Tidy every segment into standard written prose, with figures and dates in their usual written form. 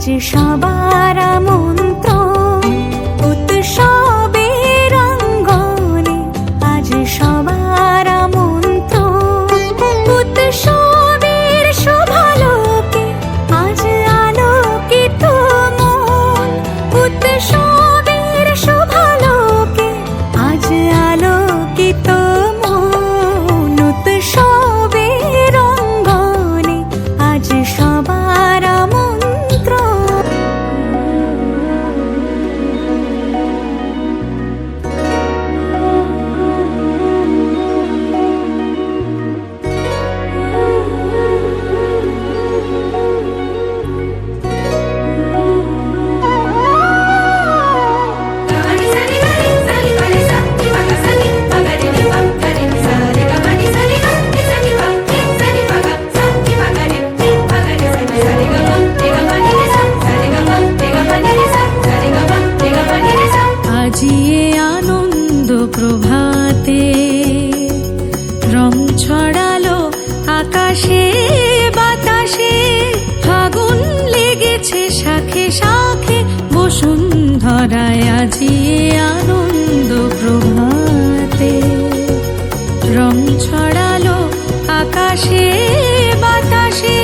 আজ সবার আমন্ত্রণ উৎসবের অঙ্গনে, আজ সবার আমন্ত্রণ উৎসবের শোভালোকে, আজ আলোকিত মন উৎসবের শোভালোকে, আজ আলোকিত মন উৎসবের অঙ্গনে, আজ সবার আমন্ত্রণ। আজিয়ে আনন্দ প্রভাতে রং ছড়ালো আকাশে বাতাসে, ফাগুন লেগেছে শাখে শাখে বসুন্ধরায়। আজিয়ে আনন্দ প্রভাতে রং ছড়ালো আকাশে বাতাসে,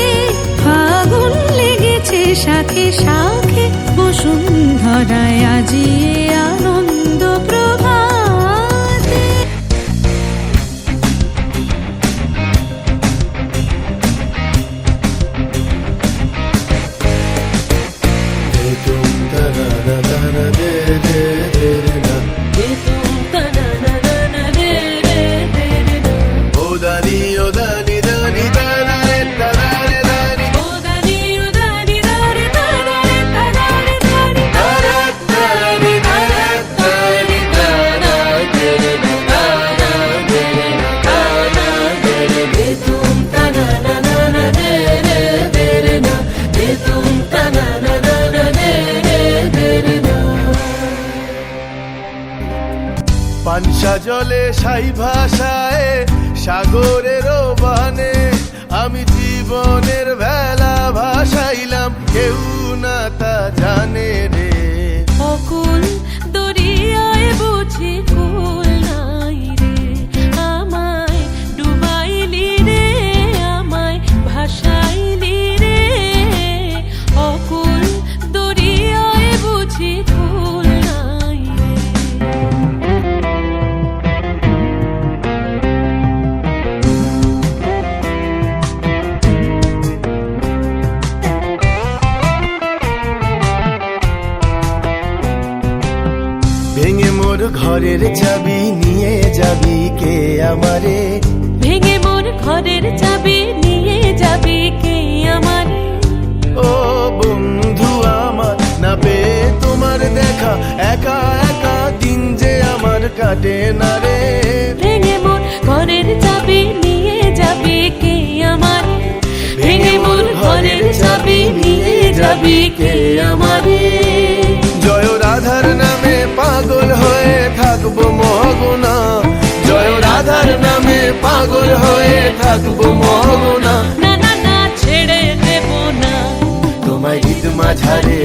ফাগুন লেগেছে শাখে শাখে বসুন্ধরায়। আজিয়ে আনন্দ প্রভাতে। পানসা জলে সাই ভাষায় সাগরের বানে, আমি জীবনের ভেলা ভাসাইলাম, কেউ না তা জানে রে। অকুল দরিয়ায় বুঝি কুল নাই রে, আমায় ডুবাইলি রে, আমায় ভাসাইলি রে। অকুল দরিয়ায় বুঝি কুল নাই রে। ভেঙে মোর ঘরের চাবি নিয়ে যাবি কে আমারে, ভেঙে মোর ঘরের চাবি নিয়ে যাবি কে আমারে। ও বন্ধু আমার, না পেয়ে তোমার দেখা একা একা দিন যে আমার কাটে না রে। ভেঙে মোর ঘরের চাবি নিয়ে যাবি কে আমারে, ভেঙে মোর ঘরের চাবি নিয়ে যাবি কে আমারে। জয় রাধার নামে পাগল হয়ে থাকবো মহগুনা, জয় রাধার নামে পাগল হয়ে থাকবো মহগুনা। না না না ছেড়ে দেব না তোমায় ঈদ মাঝারে